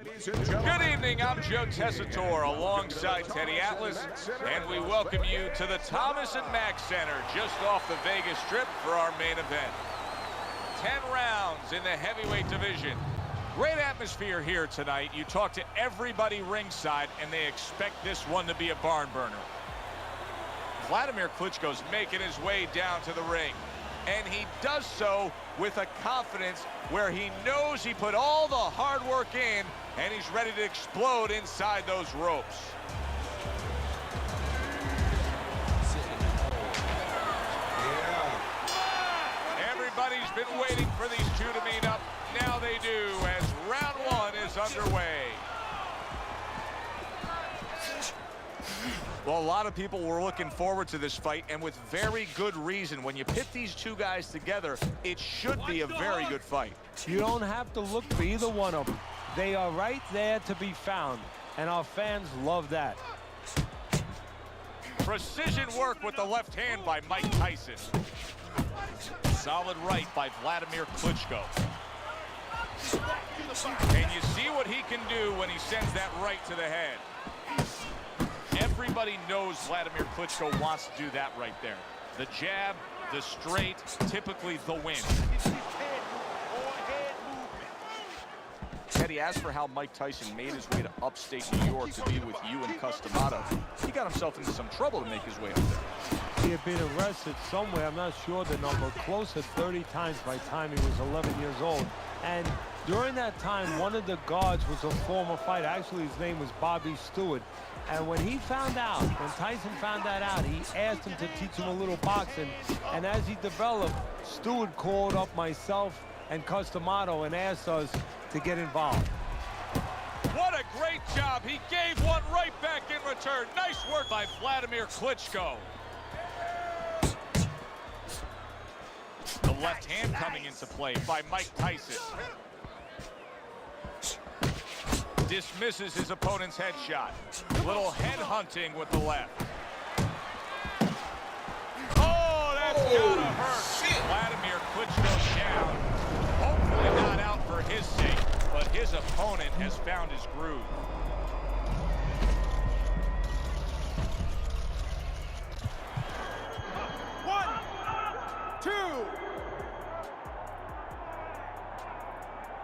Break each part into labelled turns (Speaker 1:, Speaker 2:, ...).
Speaker 1: Good evening, I'm Joe Tessitore alongside Teddy Atlas, and we welcome you to the Thomas & Mack Center just off the Vegas Strip for our main event. 10 rounds in the heavyweight division. Great atmosphere here tonight. You talk to everybody ringside, and they expect this one to be a barn burner. Vladimir Klitschko's making his way down to the ring, and he does so with a confidence where he knows he put all the hard work in, and he's ready to explode inside those ropes. Everybody's been waiting for these two to meet up. Now they do, as round one is underway. Well, a lot of people were looking forward to this fight, and with very good reason. When you pit these two guys together, it should be a very good fight.
Speaker 2: You don't have to look for either one of them. They are right there to be found, and our fans love that.
Speaker 1: Precision work with the left hand by Mike Tyson. Solid right by Vladimir Klitschko. And you see what he can do when he sends that right to the head. Everybody knows Vladimir Klitschko wants to do that right there. The jab, the straight, typically the win. Teddy, as for how Mike Tyson made his way to upstate New York to be with you and Customato, he got himself into some trouble to make his way up there.
Speaker 2: He had been arrested somewhere, I'm not sure the number, close to 30 times by the time he was 11 years old. And during that time, one of the guards was a former fighter. Actually, his name was Bobby Stewart. And when he found out, when Tyson found that out, he asked him to teach him a little boxing. And as he developed, Stewart called up myself and Customato and asked us to get involved.
Speaker 1: What a great job. He gave one right back in return. Nice work by Vladimir Klitschko. The left hand coming into play by Mike Tyson. Dismisses his opponent's headshot. Little head hunting with the left. Oh, that's gotta hurt. Vladimir Klitschko down. Hopefully not out for his sake, but his opponent has found his groove.
Speaker 3: One, two.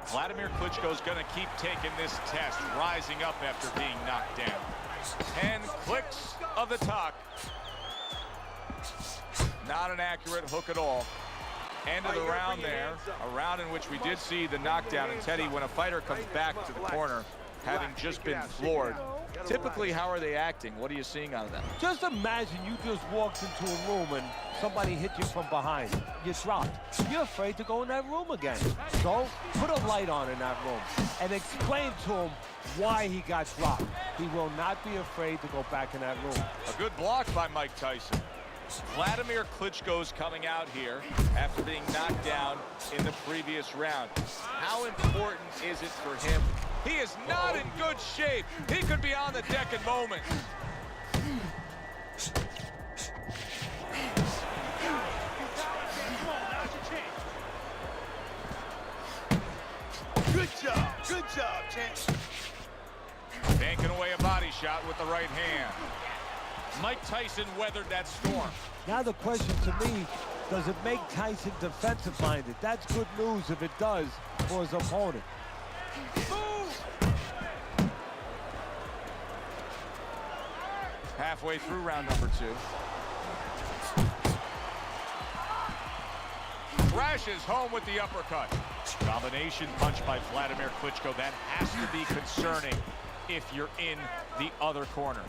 Speaker 1: Vladimir Klitschko's going to keep taking this test, rising up after being knocked down. 10 clicks of the talk. Not an accurate hook at all. End of the round there, a round in which we did see the knockdown. And Teddy, when a fighter comes back to the corner, having just been floored, typically how are they acting? What are you seeing out of them?
Speaker 2: Just imagine you just walked into a room and somebody hit you from behind. You dropped. You're afraid to go in that room again. So put a light on in that room and explain to him why he got dropped. He will not be afraid to go back in that room.
Speaker 1: A good block by Mike Tyson. Vladimir Klitschko's coming out here after being knocked down in the previous round. How important is it for him? He is not in good shape. He could be on the deck in moments.
Speaker 3: Good job, champ.
Speaker 1: Banking away a body shot with the right hand. Mike Tyson weathered that storm.
Speaker 2: Now the question to me, does it make Tyson defensive-minded? That's good news if it does for his opponent.
Speaker 1: Halfway through round number 2. Crashes home with the uppercut. Combination punch by Vladimir Klitschko. That has to be concerning if you're in the other corner.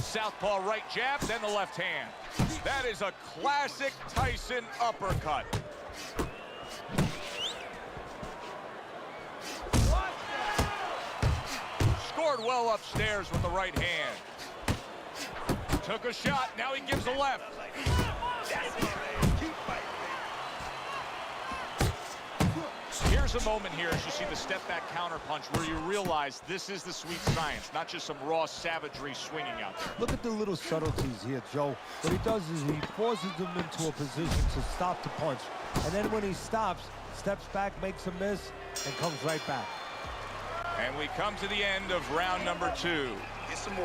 Speaker 1: Southpaw right jab, then the left hand. That is a classic Tyson uppercut. Scored well upstairs with the right hand. Took a shot, now he gives a left. Here's There's a moment here as you see the step-back counter punch where you realize this is the sweet science, not just some raw savagery swinging out there.
Speaker 2: Look at the little subtleties here, Joe. What he does is he forces them into a position to stop the punch. And then when he stops, steps back, makes a miss, and comes right back.
Speaker 1: And we come to the end of round number 2.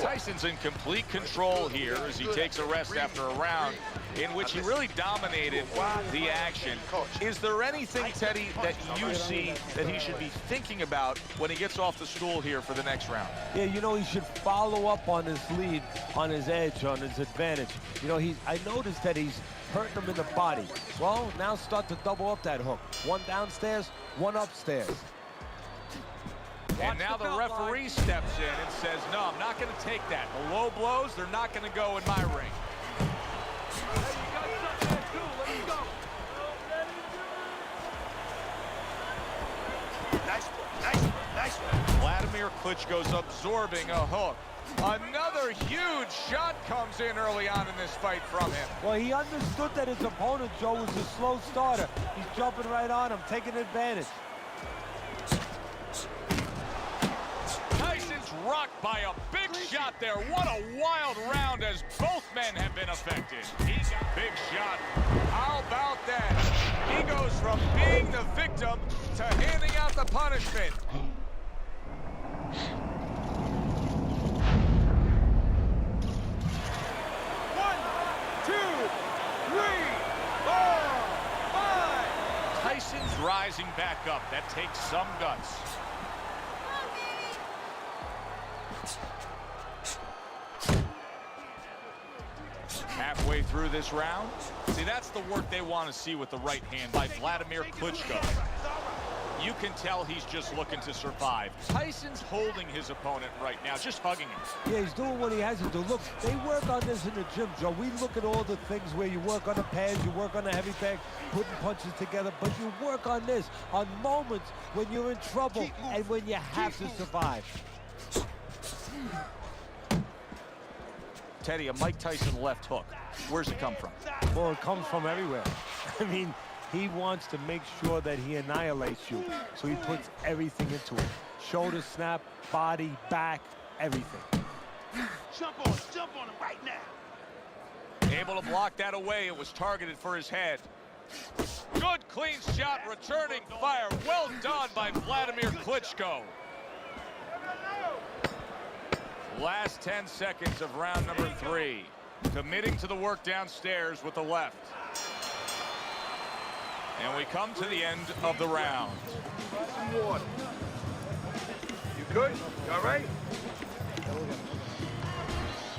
Speaker 1: Tyson's in complete control here as he takes a rest after a round in which he really dominated the action. Is there anything, Teddy, that you see that he should be thinking about when he gets off the stool here for the next round?
Speaker 2: Yeah, you know, he should follow up on his lead, on his edge, on his advantage. You know, I noticed that he's hurting him in the body. Well, now start to double up that hook. One downstairs, one upstairs.
Speaker 1: And now the referee steps in and says, no, I'm not going to take that. The low blows, they're not going to go in my ring.
Speaker 3: Nice.
Speaker 1: Vladimir Klitschko's absorbing a hook. Another huge shot comes in early on in this fight from him.
Speaker 2: Well, he understood that his opponent, Joe, was a slow starter. He's jumping right on him, taking advantage.
Speaker 1: Rocked by a big shot there. What a wild round as both men have been affected. He's a big shot. How about that? He goes from being the victim to handing out the punishment.
Speaker 3: One, two, three, four, five.
Speaker 1: Tyson's rising back up. That takes some guts. Halfway through this round, see, that's the work they want to see with the right hand by Vladimir Klitschko. You can tell he's just looking to survive. Tyson's holding his opponent right now, just hugging him.
Speaker 2: Yeah, he's doing what he has to do. Look, they work on this in the gym, Joe. We look at all the things where you work on the pads, you work on the heavy bag, putting punches together, but you work on this on moments when you're in trouble and when you have to survive.
Speaker 1: Teddy, a Mike Tyson left hook. Where's it come from?
Speaker 2: Well, it comes from everywhere. I mean, he wants to make sure that he annihilates you, so he puts everything into it. Shoulder snap, body, back, everything.
Speaker 3: Jump on him right now.
Speaker 1: Able to block that away. It was targeted for his head. Good, clean shot, returning fire. Well done by Vladimir Klitschko. Last 10 seconds of round number 3. Committing to the work downstairs with the left. And we come to the end of the round.
Speaker 3: Some water. You good? You all right?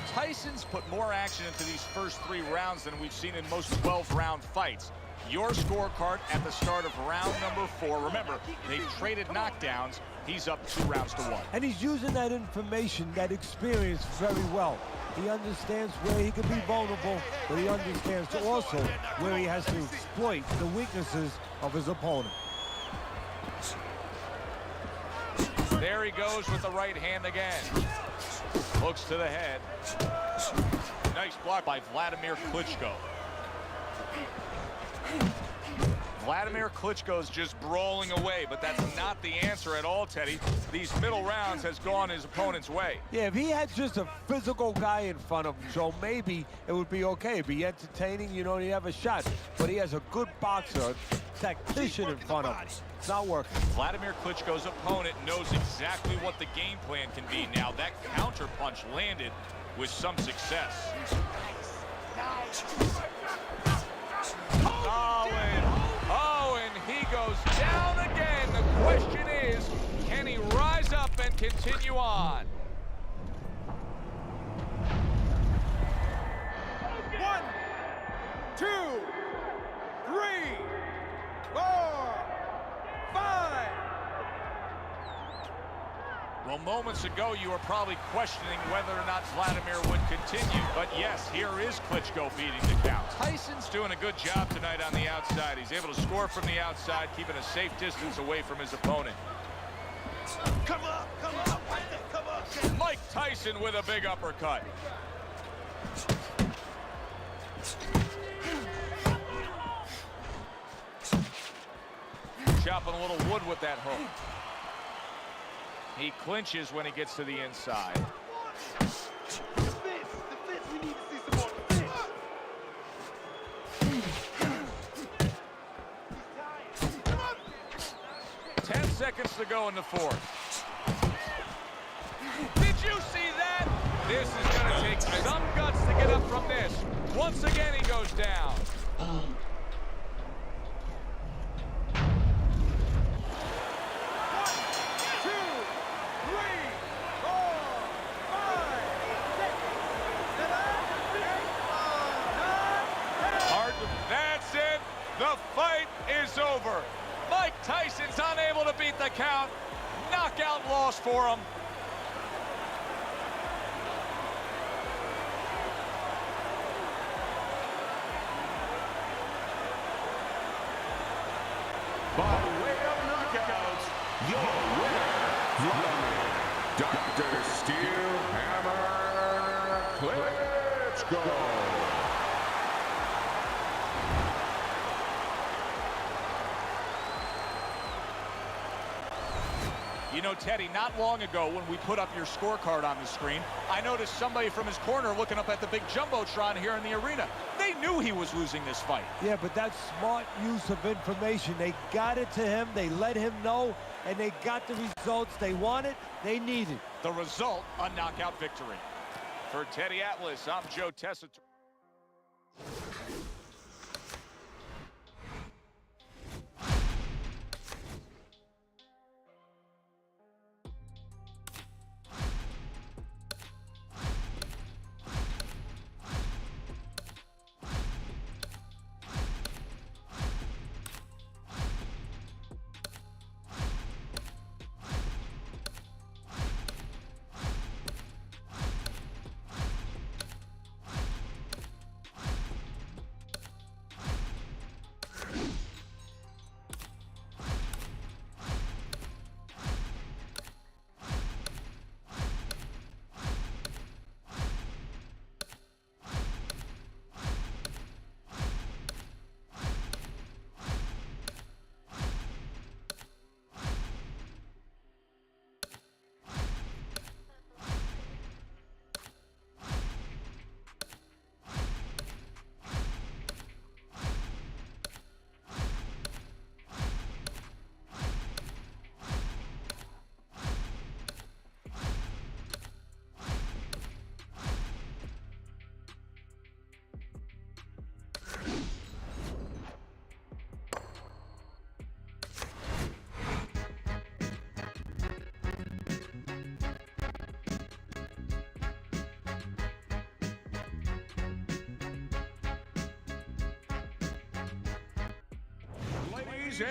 Speaker 1: Tyson's put more action into these first 3 rounds than we've seen in most 12-round fights. Your scorecard at the start of round number 4. Remember, they traded knockdowns. He's up 2 rounds to 1.
Speaker 2: And he's using that information, that experience very well. He understands where he can be vulnerable, but he understands also where he has to exploit the weaknesses of his opponent.
Speaker 1: There he goes with the right hand again. Hooks to the head. Nice block by Vladimir Klitschko. Vladimir Klitschko's just brawling away, but that's not the answer at all, Teddy. These middle rounds has gone his opponent's way.
Speaker 2: Yeah, if he had just a physical guy in front of him, Joe, maybe it would be okay. It'd be entertaining, you know, and he'd have a shot. But he has a good boxer, a tactician in front of him. It's not working.
Speaker 1: Vladimir Klitschko's opponent knows exactly what the game plan can be now. That counter punch landed with some success. Oh, and he goes down again. The question is, can he rise up and continue on?
Speaker 3: 1, 2, 3, 4, 5.
Speaker 1: Well, moments ago, you were probably questioning whether or not Vladimir would continue. But yes, here is Klitschko beating the count. Tyson's doing a good job tonight on the outside. He's able to score from the outside, keeping a safe distance away from his opponent.
Speaker 3: Come up, right there, come up.
Speaker 1: Mike Tyson with a big uppercut. chopping a little wood with that hook. He clinches when he gets to the inside.
Speaker 3: Defense, we need to see some more defense.
Speaker 1: 10 seconds to go in the fourth. Did you see that? This is going to take some guts to get up from this. Once again, he goes down.
Speaker 3: 1, 2, 3, 4, 5, 6, 7, 8, 9, 10.
Speaker 1: That's it. The fight is over. Mike Tyson's unable to beat the count. Knockout loss for him.
Speaker 4: By way of knockouts, your winner, Dr. Steel Hammer Klitschko.
Speaker 1: You know, Teddy, not long ago when we put up your scorecard on the screen, I noticed somebody from his corner looking up at the big Jumbotron here in the arena. They knew he was losing this fight.
Speaker 2: Yeah, but that's smart use of information. They got it to him, they let him know, and they got the results they wanted, they needed.
Speaker 1: The result, a knockout victory. For Teddy Atlas, I'm Joe Tessitore.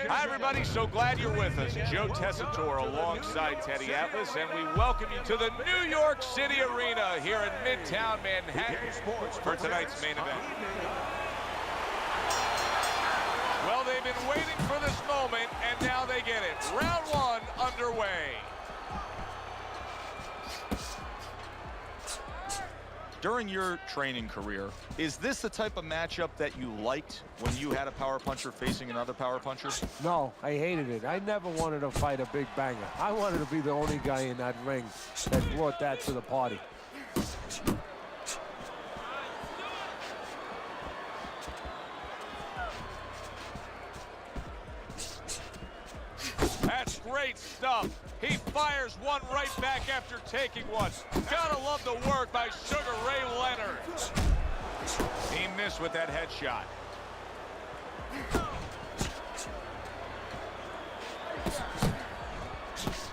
Speaker 1: Hi, everybody. So glad you're with us. Joe Tessitore alongside Teddy Atlas, and we welcome you to the New York City Arena here in Midtown Manhattan for tonight's main event. Well, they've been waiting for this moment, and now they get it. Round one underway. During your training career, is this the type of matchup that you liked when you had a power puncher facing another power puncher?
Speaker 2: No, I hated it. I never wanted to fight a big banger. I wanted to be the only guy in that ring that brought that to the party.
Speaker 1: That's great stuff. He fires one right back after taking one. Gotta love the work by Sugar Ray Leonard. He missed with that headshot.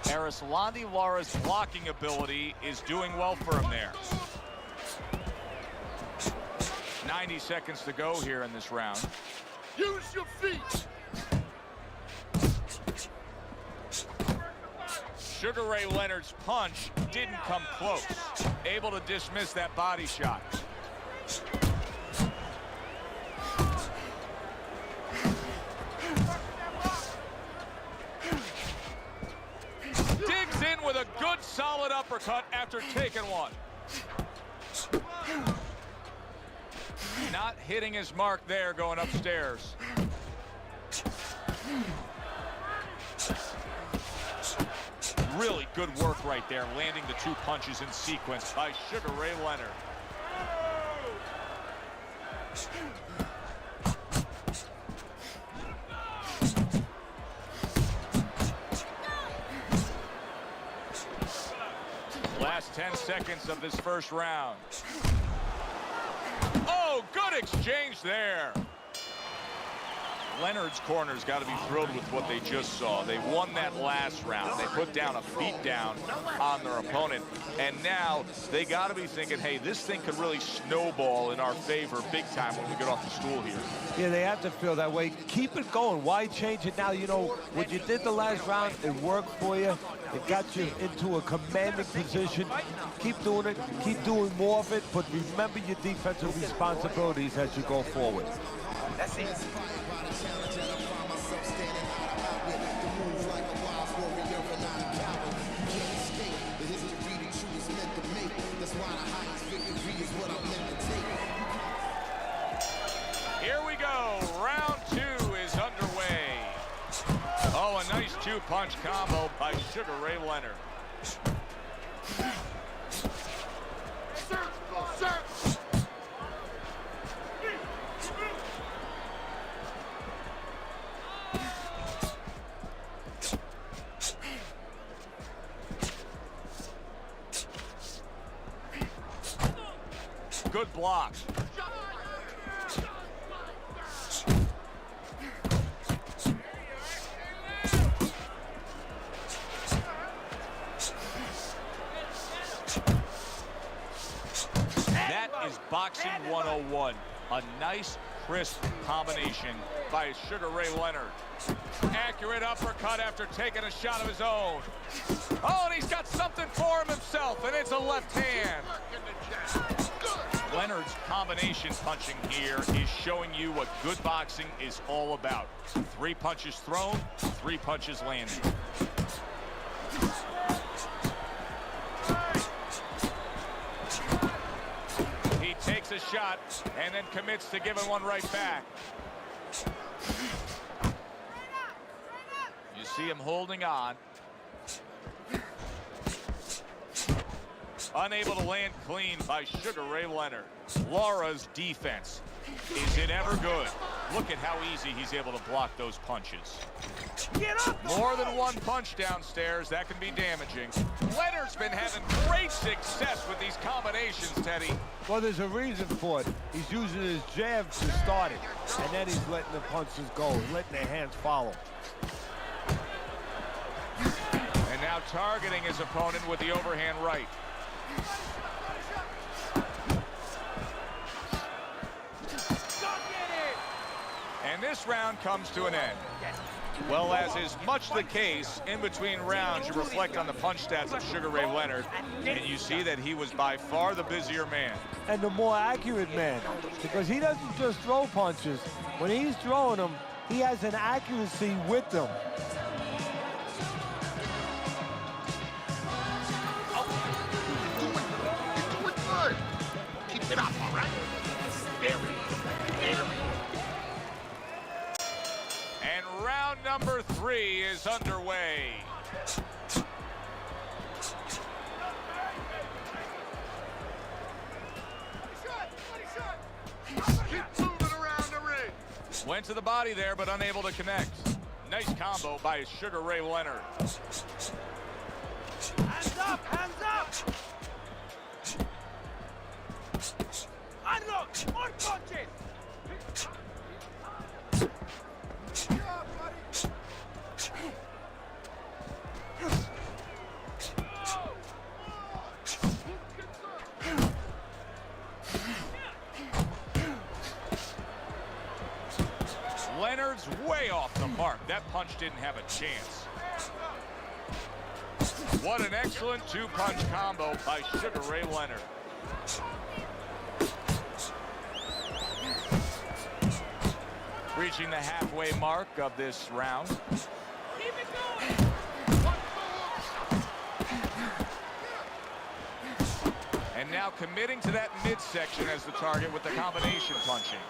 Speaker 1: Arislandi Lara's blocking ability is doing well for him there. 90 seconds to go here in this round.
Speaker 3: Use your feet.
Speaker 1: Sugar Ray Leonard's punch didn't come close. Able to dismiss that body shot. Digs in with a good solid uppercut after taking one. Not hitting his mark there going upstairs. Really good work right there, landing the 2 punches in sequence by Sugar Ray Leonard. Last 10 seconds of this first round. Oh, good exchange there. Leonard's corner's got to be thrilled with what they just saw. They won that last round. They put down a beatdown on their opponent. And now they got to be thinking, hey, this thing could really snowball in our favor big time when we get off the stool here.
Speaker 2: Yeah, they have to feel that way. Keep it going. Why change it now? You know, what you did the last round, it worked for you. It got you into a commanding position. Keep doing it. Keep doing more of it. But remember your defensive responsibilities as you go forward.
Speaker 5: That's it.
Speaker 1: Here we go. Round 2 is underway. Oh, a nice 2-punch combo by Sugar Ray Leonard. Good block. That is boxing 101. A nice, crisp combination by Sugar Ray Leonard. Accurate uppercut after taking a shot of his own. Oh, and he's got something for him himself, and it's a left hand. Leonard's combination punching here is showing you what good boxing is all about. 3 punches thrown, 3 punches landed. He takes a shot and then commits to giving one right back. You see him holding on. Unable to land clean by Sugar Ray Leonard. Laura's defense. Is it ever good? Look at how easy he's able to block those punches. More than 1 punch downstairs, that can be damaging. Leonard's been having great success with these combinations, Teddy.
Speaker 2: Well, there's a reason for it. He's using his jab to start it, and then he's letting the punches go, letting the hands follow.
Speaker 1: And now targeting his opponent with the overhand right. And this round comes to an end. Well, as is much the case, in between rounds, you reflect on the punch stats of Sugar Ray Leonard, and you see that he was by far the busier man.
Speaker 2: And the more accurate man, because he doesn't just throw punches. When he's throwing them, he has an accuracy with them.
Speaker 3: Keep it up, all right? There we go.
Speaker 1: And round number 3 is underway.
Speaker 3: Keep moving around the ring.
Speaker 1: Went to the body there, but unable to connect. Nice combo by Sugar Ray Leonard.
Speaker 5: Hands up! Hands up! Unlock! More punches!
Speaker 1: Leonard's way off the mark. That punch didn't have a chance. What an excellent 2-punch combo by Sugar Ray Leonard. Reaching the halfway mark of this round.
Speaker 5: Keep it going!
Speaker 1: And now committing to that midsection as the target with the combination punching.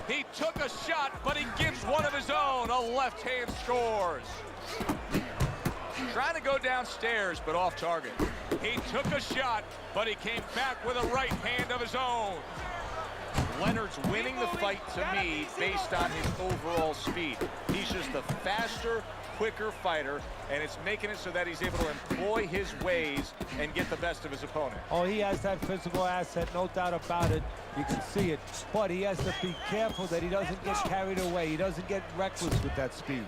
Speaker 1: He took a shot, but he gives one of his own. A left hand scores. Trying to go downstairs, but off target. He took a shot, but he came back with a right hand of his own. Leonard's winning the fight, to me, based on his overall speed. He's just a faster, quicker fighter, and it's making it so that he's able to employ his ways and get the best of his opponent.
Speaker 2: Oh, he has that physical asset, no doubt about it. You can see it, but he has to be careful that he doesn't get carried away. He doesn't get reckless with that speed.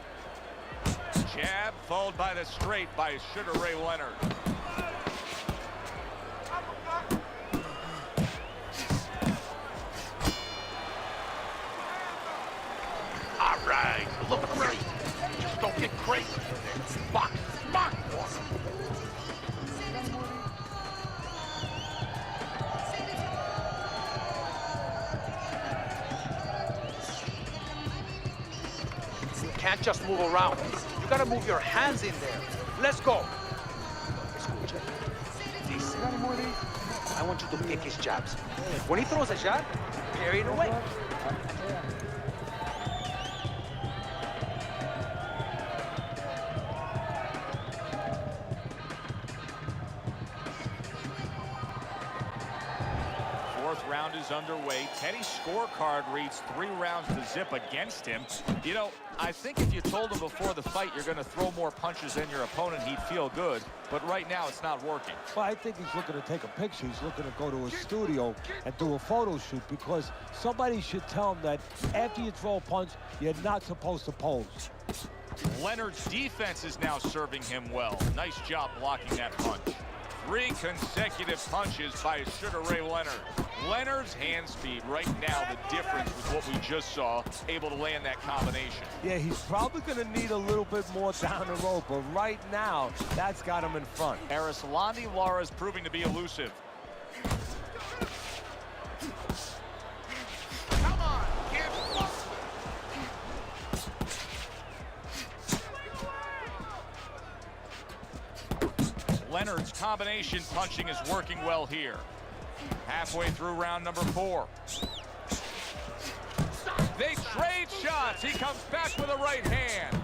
Speaker 1: Jab followed by the straight by Sugar Ray Leonard.
Speaker 3: All right, look great. Just don't get crazy. Box, box.
Speaker 5: You can't just move around. You gotta move your hands in there. Let's go. Escucha. Listen. I want you to pick his jabs. When he throws a jab, parry it away.
Speaker 1: Fourth round is underway. Teddy's scorecard reads 3 rounds to zip against him. You know, I think if you told him before the fight you're going to throw more punches than your opponent, he'd feel good. But right now, it's not working.
Speaker 2: Well, I think he's looking to take a picture. He's looking to go to a studio and do a photo shoot, because somebody should tell him that after you throw a punch, you're not supposed to pose.
Speaker 1: Leonard's defense is now serving him well. Nice job blocking that punch. 3 consecutive punches by Sugar Ray Leonard. Leonard's hand speed right now, the difference with what we just saw, able to land that combination.
Speaker 2: Yeah, he's probably going to need a little bit more down the road, but right now, that's got him in front.
Speaker 1: Arislandi Lara's proving to be elusive.
Speaker 3: Come on, kid.
Speaker 1: Leonard's combination punching is working well here. Halfway through round number 4. They trade shots. He comes back with a right hand.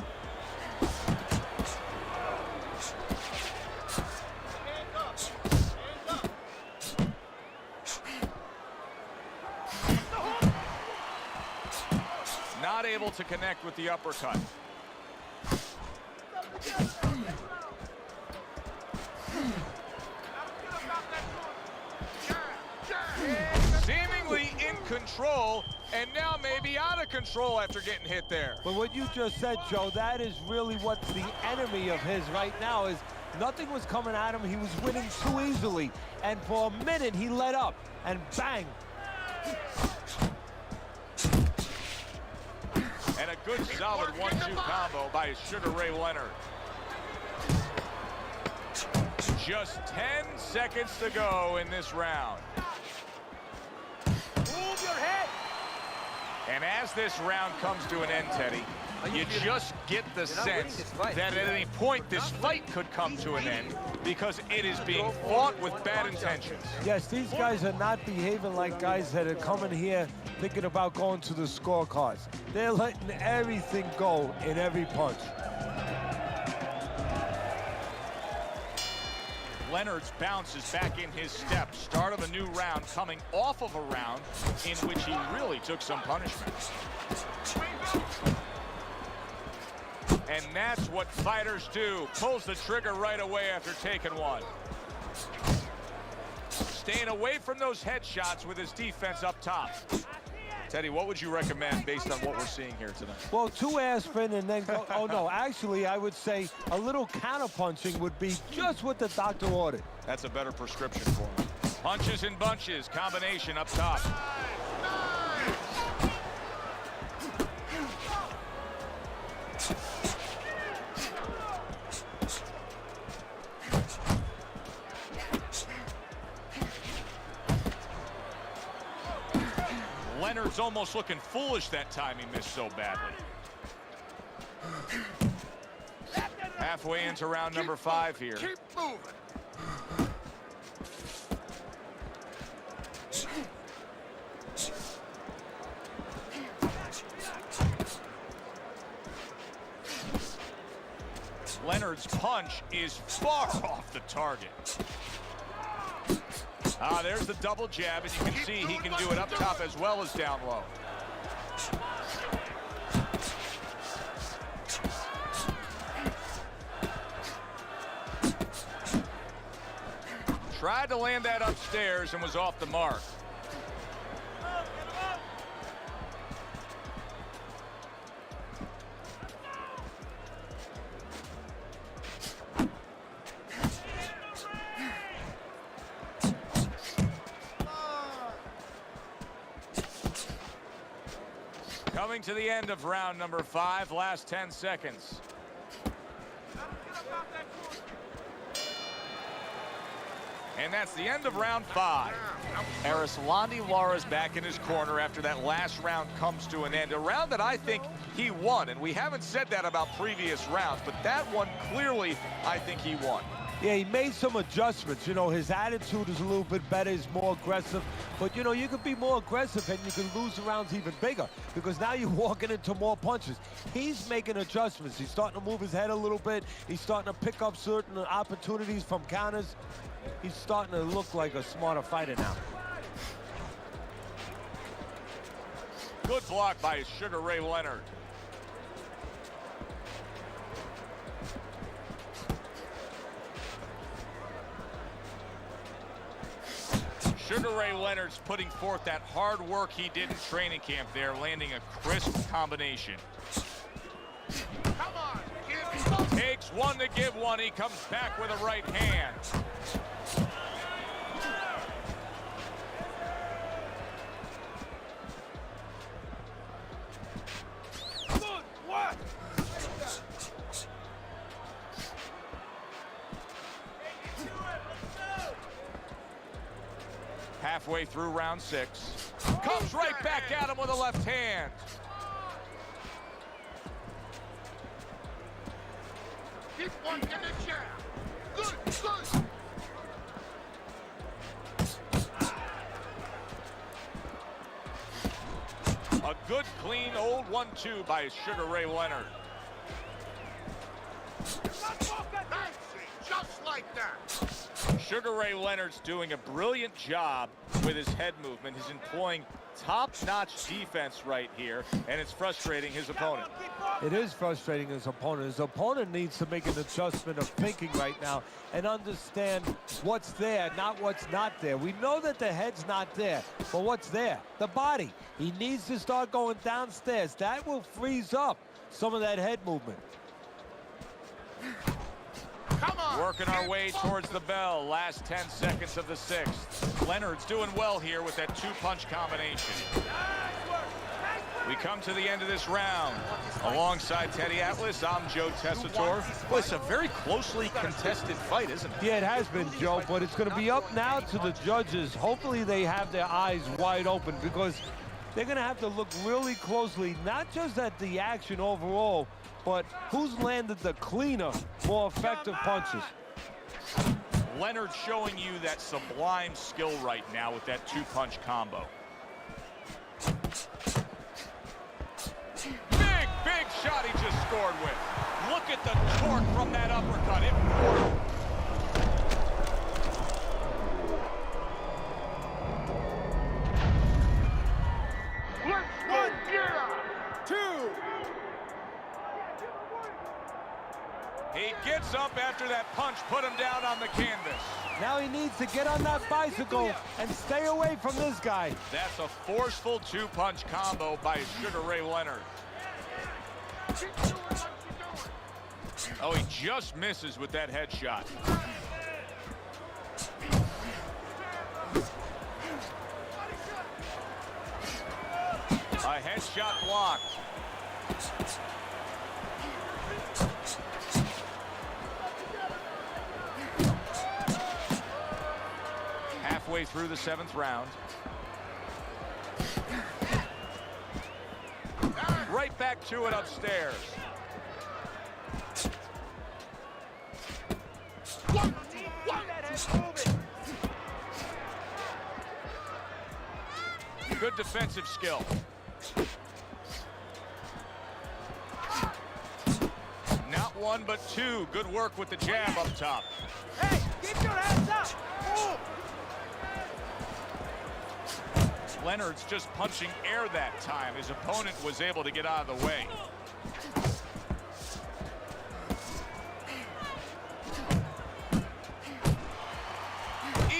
Speaker 1: Not able to connect with the uppercut. Seemingly in control, and now maybe out of control after getting hit there.
Speaker 2: But what you just said, Joe, that is really what's the enemy of his right now, is nothing was coming at him. He was winning too easily, and for a minute he let up, and bang.
Speaker 1: And a good solid 1-2 combo by Sugar Ray Leonard. Just 10 seconds to go in this round.
Speaker 5: Move your head.
Speaker 1: And as this round comes to an end, Teddy, you just get the sense that at any point this fight could come to an end, because it is being fought with bad intentions.
Speaker 2: Yes, these guys are not behaving like guys that are coming here thinking about going to the scorecards. They're letting everything go in every punch.
Speaker 1: Leonard's bounce is back in his step. Start of a new round, coming off of a round in which he really took some punishment. And that's what fighters do. Pulls the trigger right away after taking one. Staying away from those headshots with his defense up top. Teddy, what would you recommend based on what we're seeing here tonight?
Speaker 2: Well, 2 aspirin and then go, oh no, actually I would say a little counter-punching would be just what the doctor ordered.
Speaker 1: That's a better prescription for him. Punches and bunches, combination up top. Leonard's almost looking foolish that time he missed so badly. Halfway into round number 5 here.
Speaker 3: Keep moving.
Speaker 1: Leonard's punch is far off the target. There's the double jab, and you can see he can do it up top as well as down low. Tried to land that upstairs and was off the mark. Coming to the end of round number 5, last 10 seconds. And that's the end of round 5. Arislandi Lara's back in his corner after that last round comes to an end. A round that I think he won, and we haven't said that about previous rounds, but that one clearly I think he won.
Speaker 2: Yeah, he made some adjustments. You know, his attitude is a little bit better. He's more aggressive. But, you know, you could be more aggressive and you can lose the rounds even bigger because now you're walking into more punches. He's making adjustments. He's starting to move his head a little bit. He's starting to pick up certain opportunities from counters. He's starting to look like a smarter fighter now.
Speaker 1: Good block by Sugar Ray Leonard. Sugar Ray Leonard's putting forth that hard work he did in training camp there, landing a crisp combination.
Speaker 3: Come on, give me.
Speaker 1: Takes one to give one. He comes back with a right hand.
Speaker 3: Good work.
Speaker 1: Halfway through round 6. Comes right back at him with a left hand.
Speaker 3: Keep one in the chair. Good, good.
Speaker 1: A good, clean, old 1-2 by Sugar Ray Leonard.
Speaker 3: Just like that.
Speaker 1: Sugar Ray Leonard's doing a brilliant job with his head movement. He's employing top-notch defense right here, and it's frustrating his opponent.
Speaker 2: It is frustrating his opponent. His opponent needs to make an adjustment of thinking right now and understand what's there, not what's not there. We know that the head's not there, but what's there? The body. He needs to start going downstairs. That will freeze up some of that head movement.
Speaker 3: Come on.
Speaker 1: Working our way towards the bell. Last 10 seconds of the 6th. Leonard's doing well here with that 2-punch combination. We come to the end of this round. Alongside Teddy Atlas, I'm Joe Tessitore. Well, it's a very closely contested fight, isn't it?
Speaker 2: Yeah, it has been, Joe, but it's going to be up now to the judges. Hopefully they have their eyes wide open because they're going to have to look really closely, not just at the action overall, but who's landed the cleaner, more effective punches.
Speaker 1: Leonard showing you that sublime skill right now with that 2-punch combo. Big shot he just scored with. Look at the torque from that uppercut. Important.
Speaker 3: One, two.
Speaker 1: He gets up after that punch, put him down on the canvas.
Speaker 2: Now he needs to get on that bicycle and stay away from this guy.
Speaker 1: That's a forceful 2-punch combo by Sugar Ray Leonard. Oh, he just misses with that headshot. A headshot blocked. Halfway through the 7th round. Right back to it upstairs. Good defensive skill. Not one, but two. Good work with the jab up top.
Speaker 5: Hey, keep your hands up! Move!
Speaker 1: Leonard's just punching air that time. His opponent was able to get out of the way.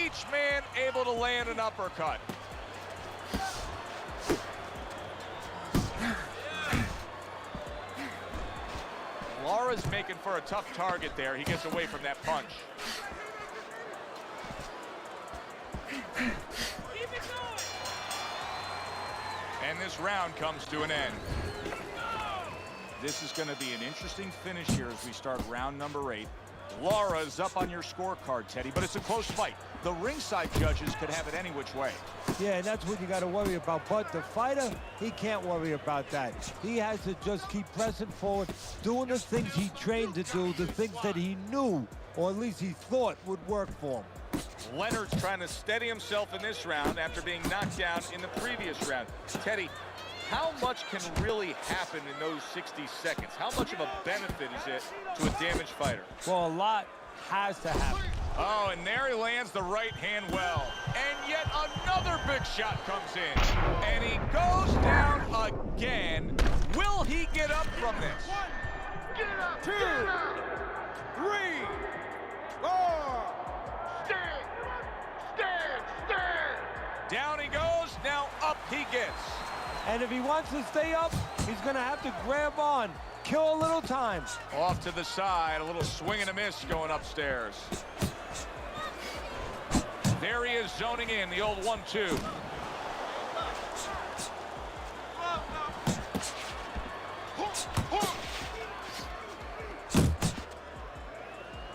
Speaker 1: Each man able to land an uppercut. Lara's making for a tough target there. He gets away from that punch. And this round comes to an end.
Speaker 6: This is going to be an interesting finish here as we start round number 8. Lara's up on your scorecard, Teddy, but it's a close fight. The ringside judges could have it any which way.
Speaker 2: Yeah, and that's what you got to worry about. But the fighter, he can't worry about that. He has to just keep pressing forward, doing the things he trained to do, the things that he knew, or at least he thought would work for him.
Speaker 1: Leonard's trying to steady himself in this round after being knocked down in the previous round. Teddy, how much can really happen in those 60 seconds? How much of a benefit is it to a damaged fighter?
Speaker 2: Well, a lot has to happen.
Speaker 1: Oh, and there he lands the right hand well. And yet another big shot comes in. And he goes down again. Will he get up from this?
Speaker 5: 1, 2, 3, 4. Stand! Stand! Stand!
Speaker 1: Down he goes, now up he gets.
Speaker 2: And if he wants to stay up, he's going to have to grab on, kill a little time.
Speaker 1: Off to the side, a little swing and a miss going upstairs. There he is zoning in, the old 1-2.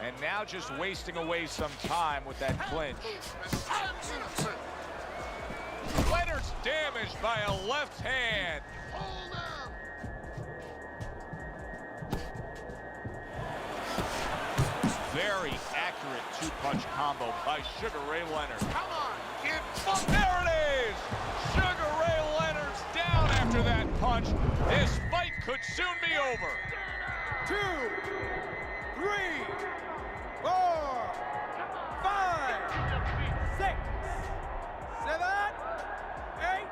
Speaker 1: And now just wasting away some time with that clinch. Leonard's damaged by a left hand. Very accurate two-punch combo by Sugar Ray Leonard.
Speaker 3: Come on, kid.
Speaker 1: Oh, there it is! Sugar Ray Leonard's down after that punch. This fight could soon be over.
Speaker 5: 2, 3, 4, 5, 6, 7, 8.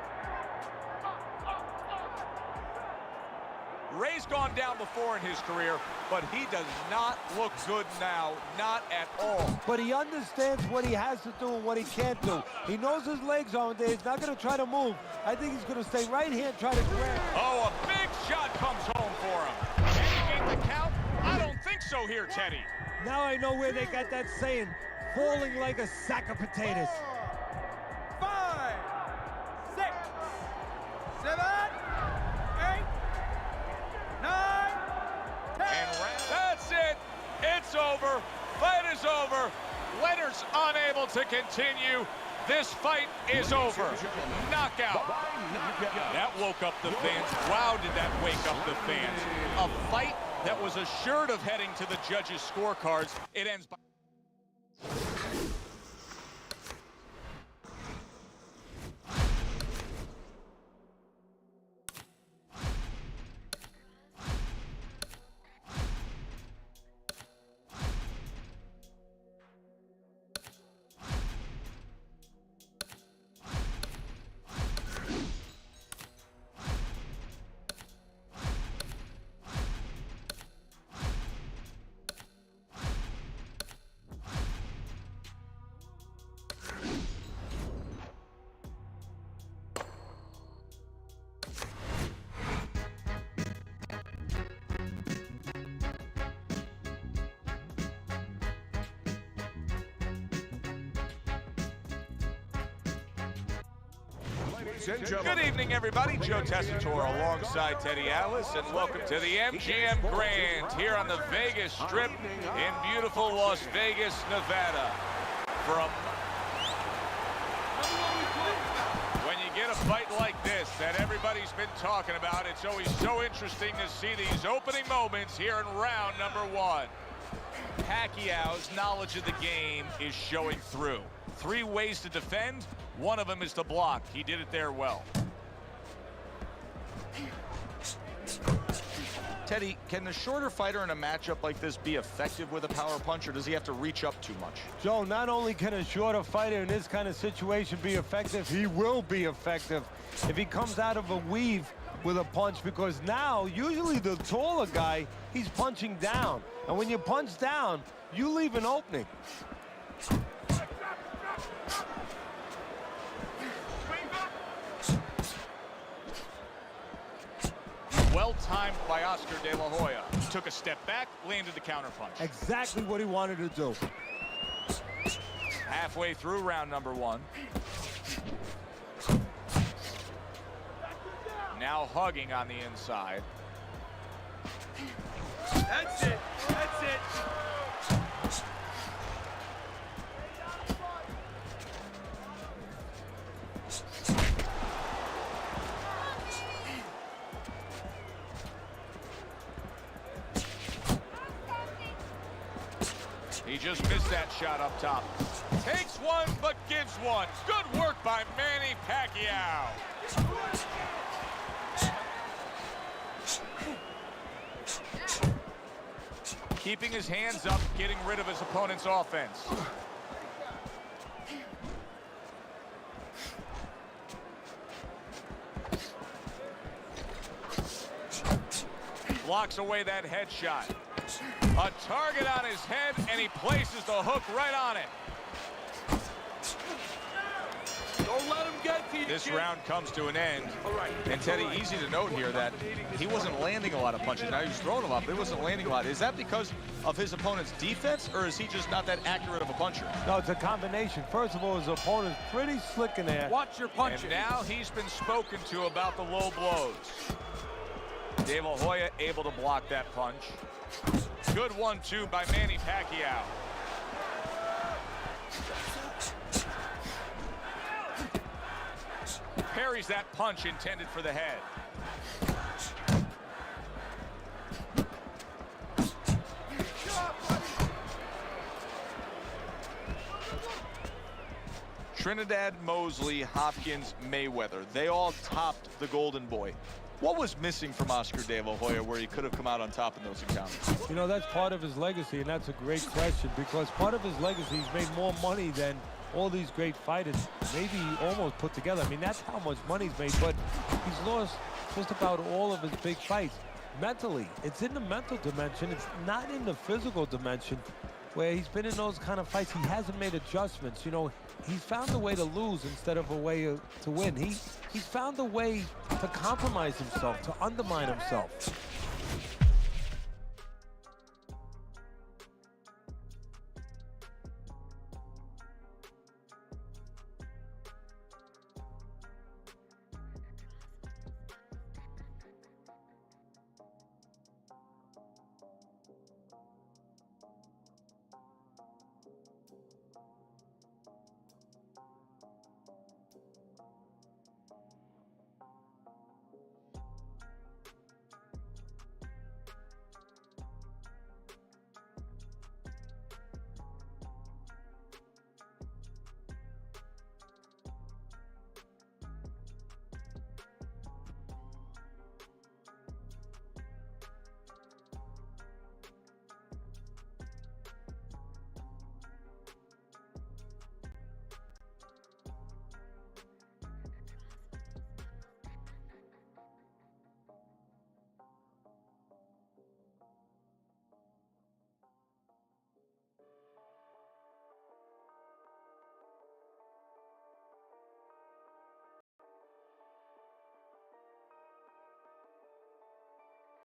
Speaker 1: Ray's gone down before in his career, but he does not look good now, not at all.
Speaker 2: But he understands what he has to do and what he can't do. He knows his legs aren't there. He's not going to try to move. I think he's going to stay right here and try to grab.
Speaker 1: Oh, a big shot comes home for him. Can he get the count? I don't think so here, Teddy.
Speaker 2: Now I know where they got that saying, falling like a sack of potatoes.
Speaker 5: 4, 5, 6, 7, 8, 9, 10.
Speaker 1: And that's it. It's over. Fight is over. Leonard's unable to continue. This fight is over. Knockout. That woke up the fans. Wow, did that wake up the fans. A fight that was assured of heading to the judges' scorecards. It ends by... Good evening, everybody. Joe Tessitore alongside Teddy Atlas, and welcome to the MGM Grand here on the Vegas Strip in beautiful Las Vegas, Nevada. When you get a fight like this that everybody's been talking about, it's always so interesting to see these opening moments here in round number 1. Pacquiao's knowledge of the game is showing through. 3 ways to defend. One of them is to block. He did it there well.
Speaker 6: Teddy, can the shorter fighter in a matchup like this be effective with a power punch, or does he have to reach up too much?
Speaker 2: Joe, not only can a shorter fighter in this kind of situation be effective, he will be effective if he comes out of a weave with a punch, because now, usually the taller guy, he's punching down. And when you punch down, you leave an opening.
Speaker 6: Well timed by Oscar De La Hoya. Took a step back, landed the counterpunch.
Speaker 2: Exactly what he wanted to do.
Speaker 6: Halfway through round number 1. Now hugging on the inside.
Speaker 5: That's it. That's it.
Speaker 1: He just missed that shot up top. Takes one, but gives one. Good work by Manny Pacquiao. Keeping his hands up, getting rid of his opponent's offense. Blocks away that headshot. A target on his head, and he places the hook right on it.
Speaker 5: Don't let him get to you.
Speaker 6: This round comes to an end. And Teddy, easy to note here that he wasn't landing a lot of punches. Now he's throwing them up, but he wasn't landing a lot. Is that because of his opponent's defense, or is he just not that accurate of a puncher?
Speaker 2: No, it's a combination. First of all, his opponent's pretty slick in there.
Speaker 5: Watch your punches.
Speaker 1: And now he's been spoken to about the low blows. De La Hoya able to block that punch. Good 1-2 by Manny Pacquiao. Parries that punch intended for the head.
Speaker 6: Trinidad, Mosley, Hopkins, Mayweather, they all topped the Golden Boy. What was missing from Oscar De La Hoya where he could have come out on top in those encounters?
Speaker 2: You know, that's part of his legacy, and that's a great question, because part of his legacy, he's made more money than all these great fighters maybe almost put together. I mean, that's how much money he's made, but he's lost just about all of his big fights. Mentally, it's in the mental dimension. It's not in the physical dimension, where he's been in those kind of fights. He hasn't made adjustments. You know, he's found a way to lose instead of a way to win. He's found a way to compromise himself, to undermine himself.